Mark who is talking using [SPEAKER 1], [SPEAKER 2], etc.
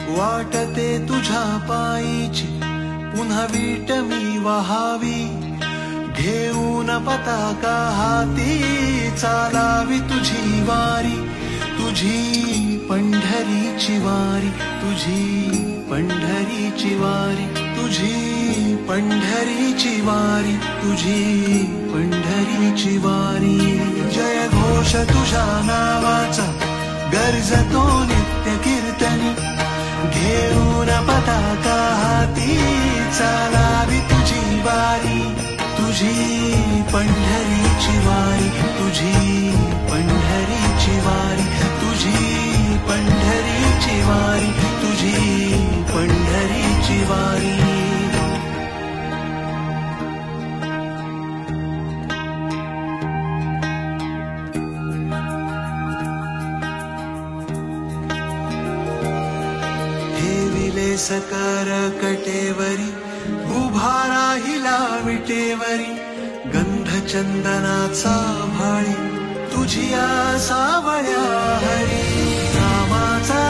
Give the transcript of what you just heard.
[SPEAKER 1] वाटते तुझ्या पायीची पुन्हा वीट मी वहावी, घेऊन पताका हाती चालावी तुझी वारी, तुझी पंढरीची वारी, तुझी पंढरीची वारी, तुझी पंढरीची वारी, तुझी पंढरीची वारी. जय घोष तुझ्या नावाचा गर्जतो नित्य कीर्तनी, घेऊन पताका हाती चालावी तुझी वारी, तुझी पंढरीची वारी, तुझी पंढरीची वारी, तुझी पंढरीची वारी, तुझी पंढरीची वारी. ठेविले सकर कटेवरी, उभा राहिला विटेवरी, गंध चंदनाचा भाळी तुझी सावळ्या हरी, नामाचा